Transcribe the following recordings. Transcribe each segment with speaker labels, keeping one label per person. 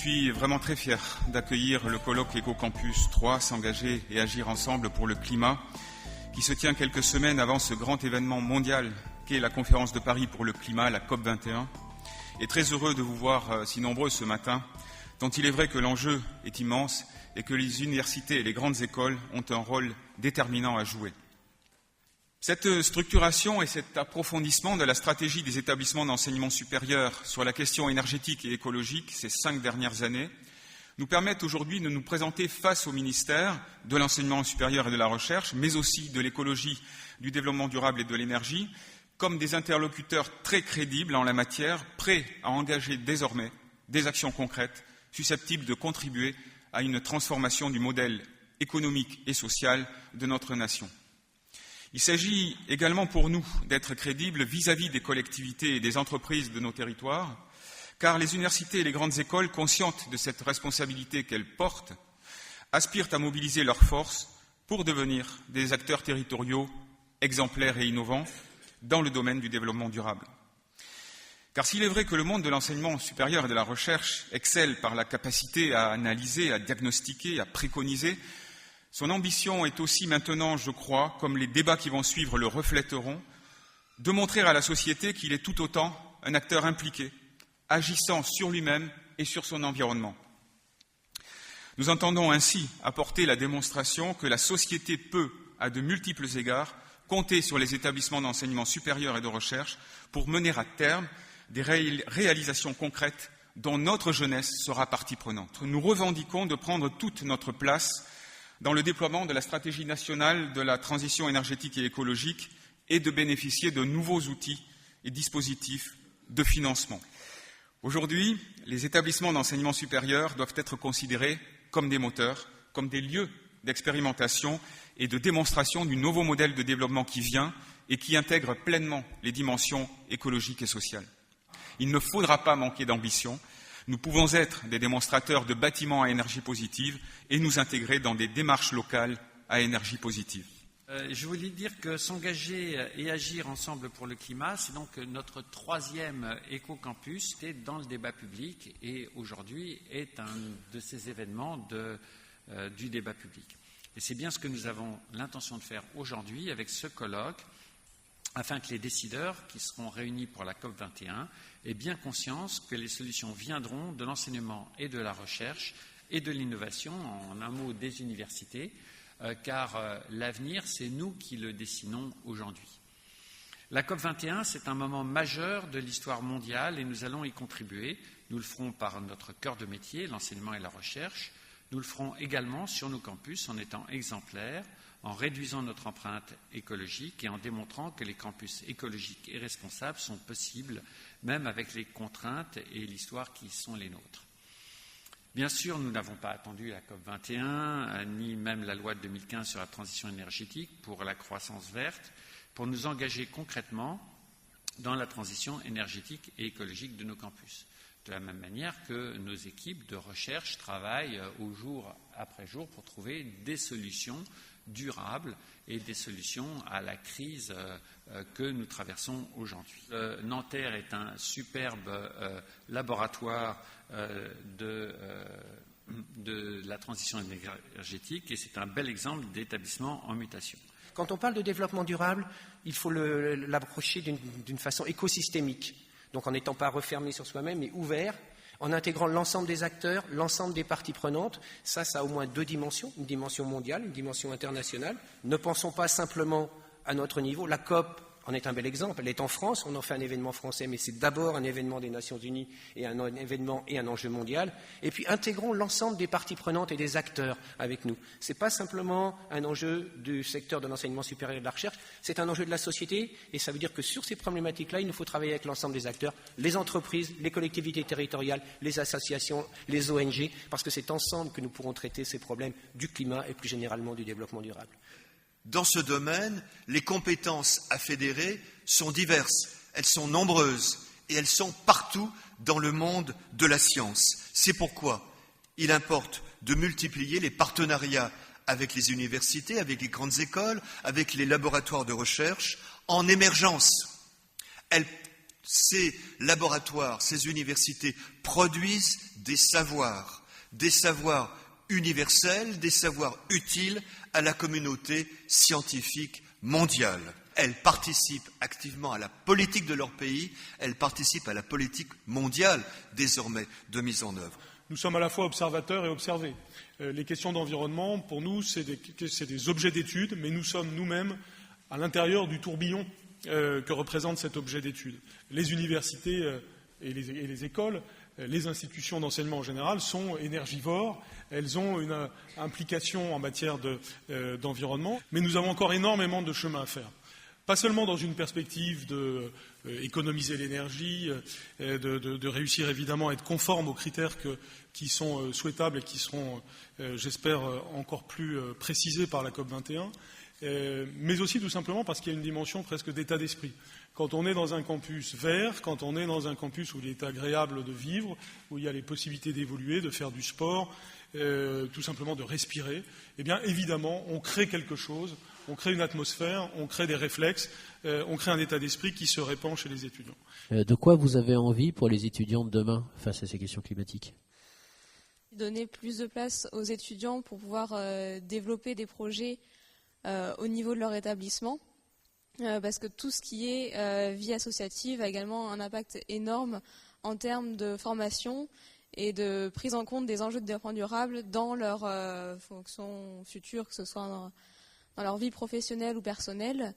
Speaker 1: suis vraiment très fier d'accueillir le colloque Ecocampus 3, s'engager et agir ensemble pour le climat, qui se tient quelques semaines avant ce grand événement mondial qu'est la conférence de Paris pour le climat, la COP21. Et très heureux de vous voir si nombreux ce matin, tant il est vrai que l'enjeu est immense et que les universités et les grandes écoles ont un rôle déterminant à jouer. Cette structuration et cet approfondissement de la stratégie des établissements d'enseignement supérieur sur la question énergétique et écologique ces 5 dernières années nous permettent aujourd'hui de nous présenter face au ministère de l'enseignement supérieur et de la recherche, mais aussi de l'écologie, du développement durable et de l'énergie, comme des interlocuteurs très crédibles en la matière, prêts à engager désormais des actions concrètes susceptibles de contribuer à une transformation du modèle économique et social de notre nation. Il s'agit également pour nous d'être crédibles vis-à-vis des collectivités et des entreprises de nos territoires, car les universités et les grandes écoles, conscientes de cette responsabilité qu'elles portent, aspirent à mobiliser leurs forces pour devenir des acteurs territoriaux exemplaires et innovants dans le domaine du développement durable. Car s'il est vrai que le monde de l'enseignement supérieur et de la recherche excelle par la capacité à analyser, à diagnostiquer, à préconiser, son ambition est aussi maintenant, je crois, comme les débats qui vont suivre le reflèteront, de montrer à la société qu'il est tout autant un acteur impliqué, agissant sur lui-même et sur son environnement. Nous entendons ainsi apporter la démonstration que la société peut, à de multiples égards, compter sur les établissements d'enseignement supérieur et de recherche pour mener à terme des réalisations concrètes dont notre jeunesse sera partie prenante. Nous revendiquons de prendre toute notre place dans le déploiement de la stratégie nationale de la transition énergétique et écologique et de bénéficier de nouveaux outils et dispositifs de financement. Aujourd'hui, les établissements d'enseignement supérieur doivent être considérés comme des moteurs, comme des lieux d'expérimentation et de démonstration du nouveau modèle de développement qui vient et qui intègre pleinement les dimensions écologiques et sociales. Il ne faudra pas manquer d'ambition. Nous pouvons être des démonstrateurs de bâtiments à énergie positive et nous intégrer dans des démarches locales à énergie positive.
Speaker 2: Je voulais dire que s'engager et agir ensemble pour le climat, c'est donc notre 3e éco-campus qui est dans le débat public et aujourd'hui est un de ces événements du débat public. Et c'est bien ce que nous avons l'intention de faire aujourd'hui avec ce colloque, afin que les décideurs qui seront réunis pour la COP21 aient bien conscience que les solutions viendront de l'enseignement et de la recherche et de l'innovation, en un mot des universités, car l'avenir, c'est nous qui le dessinons aujourd'hui. La COP21, c'est un moment majeur de l'histoire mondiale et nous allons y contribuer. Nous le ferons par notre cœur de métier, l'enseignement et la recherche. Nous le ferons également sur nos campus en étant exemplaires, en réduisant notre empreinte écologique et en démontrant que les campus écologiques et responsables sont possibles, même avec les contraintes et l'histoire qui sont les nôtres. Bien sûr, nous n'avons pas attendu la COP21, ni même la loi de 2015 sur la transition énergétique pour la croissance verte, pour nous engager concrètement dans la transition énergétique et écologique de nos campus. De la même manière que nos équipes de recherche travaillent au jour après jour pour trouver des solutions durables et des solutions à la crise que nous traversons aujourd'hui. Nanterre est un superbe laboratoire de la transition énergétique et c'est un bel exemple d'établissement en mutation.
Speaker 3: Quand on parle de développement durable, il faut l'approcher d'une façon écosystémique, donc en n'étant pas refermé sur soi-même, mais ouvert, en intégrant l'ensemble des acteurs, l'ensemble des parties prenantes. Ça a au moins 2 dimensions, une dimension mondiale, une dimension internationale. Ne pensons pas simplement à notre niveau. La COP en est un bel exemple. Elle est en France, on en fait un événement français, mais c'est d'abord un événement des Nations Unies et un événement et un enjeu mondial. Et puis intégrons l'ensemble des parties prenantes et des acteurs avec nous. Ce n'est pas simplement un enjeu du secteur de l'enseignement supérieur et de la recherche, c'est un enjeu de la société et ça veut dire que sur ces problématiques-là, il nous faut travailler avec l'ensemble des acteurs, les entreprises, les collectivités territoriales, les associations, les ONG, parce que c'est ensemble que nous pourrons traiter ces problèmes du climat et plus généralement du développement durable.
Speaker 4: Dans ce domaine, les compétences à fédérer sont diverses, elles sont nombreuses et elles sont partout dans le monde de la science. C'est pourquoi il importe de multiplier les partenariats avec les universités, avec les grandes écoles, avec les laboratoires de recherche en émergence. Elles ces laboratoires, ces universités produisent des savoirs universels, des savoirs utiles à la communauté scientifique mondiale. Elles participent activement à la politique de leur pays, elles participent à la politique mondiale désormais de mise en œuvre.
Speaker 5: Nous sommes à la fois observateurs et observés. Les questions d'environnement, pour nous, c'est des objets d'étude, mais nous sommes nous-mêmes à l'intérieur du tourbillon que représente cet objet d'étude. Les universités et les écoles, les institutions d'enseignement en général sont énergivores, elles ont une implication en matière d'environnement, mais nous avons encore énormément de chemin à faire. Pas seulement dans une perspective d'économiser l'énergie, de réussir évidemment à être conforme aux critères qui sont souhaitables et qui seront, j'espère, encore plus précisés par la COP21, mais aussi tout simplement parce qu'il y a une dimension presque d'état d'esprit. Quand on est dans un campus vert, quand on est dans un campus où il est agréable de vivre, où il y a les possibilités d'évoluer, de faire du sport, tout simplement de respirer, eh bien évidemment on crée quelque chose, on crée une atmosphère, on crée des réflexes, on crée un état d'esprit qui se répand chez les étudiants.
Speaker 6: De quoi vous avez envie pour les étudiants de demain face à ces questions climatiques ?
Speaker 7: Donner plus de place aux étudiants pour pouvoir développer des projets au niveau de leur établissement, parce que tout ce qui est vie associative a également un impact énorme en termes de formation et de prise en compte des enjeux de développement durable dans leur fonction future, que ce soit dans leur vie professionnelle ou personnelle.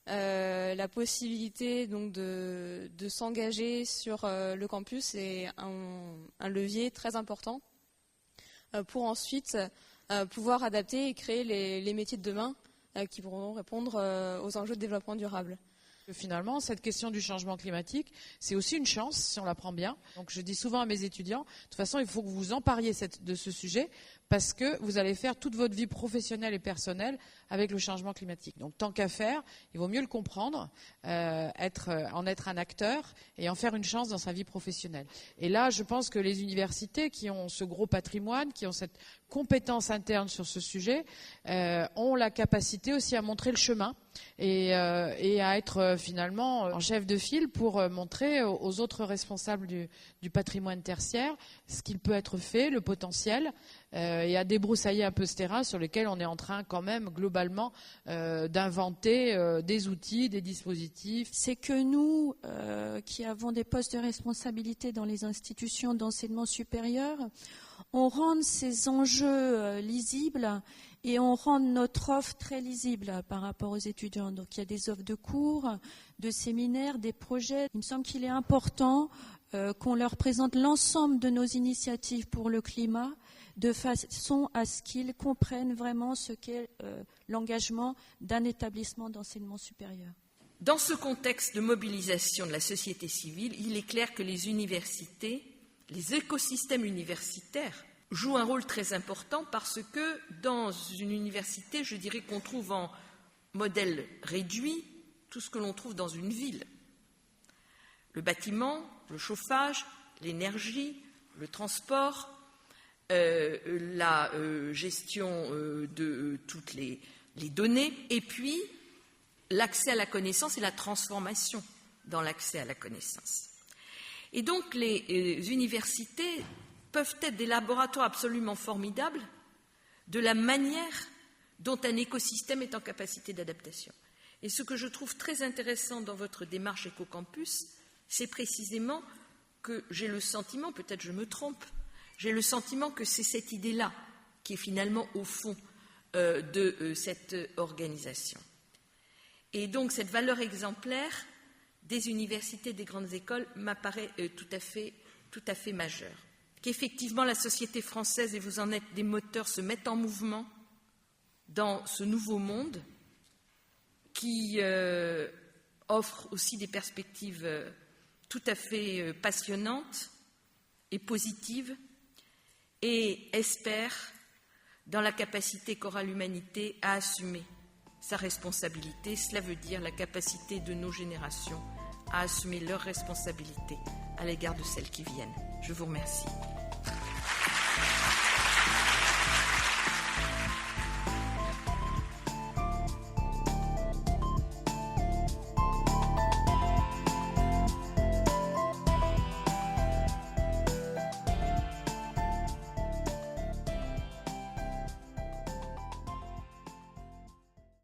Speaker 7: La possibilité donc de s'engager sur le campus est un levier très important pour ensuite pouvoir adapter et créer les métiers de demain qui pourront répondre aux enjeux de développement durable.
Speaker 8: Finalement, cette question du changement climatique, c'est aussi une chance si on la prend bien. Donc je dis souvent à mes étudiants, de toute façon, il faut que vous vous empariez de ce sujet parce que vous allez faire toute votre vie professionnelle et personnelle avec le changement climatique. Donc tant qu'à faire, il vaut mieux le comprendre, en être un acteur et en faire une chance dans sa vie professionnelle. Et là, je pense que les universités qui ont ce gros patrimoine, qui ont cette compétence interne sur ce sujet, ont la capacité aussi à montrer le chemin et à être finalement en chef de file pour montrer aux autres responsables du patrimoine tertiaire ce qu'il peut être fait, le potentiel, et à débroussailler un peu ce terrain sur lequel on est en train quand même globalement d'inventer des outils, des dispositifs.
Speaker 9: C'est que nous, qui avons des postes de responsabilité dans les institutions d'enseignement supérieur, on rende ces enjeux lisibles et on rend notre offre très lisible par rapport aux étudiants. Donc il y a des offres de cours, de séminaires, des projets. Il me semble qu'il est important qu'on leur présente l'ensemble de nos initiatives pour le climat de façon à ce qu'ils comprennent vraiment ce qu'est l'engagement d'un établissement d'enseignement supérieur.
Speaker 10: Dans ce contexte de mobilisation de la société civile, il est clair que les universités, les écosystèmes universitaires jouent un rôle très important parce que dans une université, je dirais qu'on trouve en modèle réduit tout ce que l'on trouve dans une ville. Le bâtiment, le chauffage, l'énergie, le transport, la gestion de toutes les données, et puis l'accès à la connaissance et la transformation dans l'accès à la connaissance. Et donc les universités peuvent être des laboratoires absolument formidables de la manière dont un écosystème est en capacité d'adaptation. Et ce que je trouve très intéressant dans votre démarche Écocampus, c'est précisément que j'ai le sentiment, peut-être je me trompe, j'ai le sentiment que c'est cette idée-là qui est finalement au fond de cette organisation. Et donc cette valeur exemplaire des universités, des grandes écoles m'apparaît tout à fait majeure. Qu'effectivement la société française, et vous en êtes des moteurs, se mette en mouvement dans ce nouveau monde qui offre aussi des perspectives tout à fait passionnantes et positives, et espère dans la capacité qu'aura l'humanité à assumer sa responsabilité. Cela veut dire la capacité de nos générations à assumer leurs responsabilités à l'égard de celles qui viennent. Je vous remercie.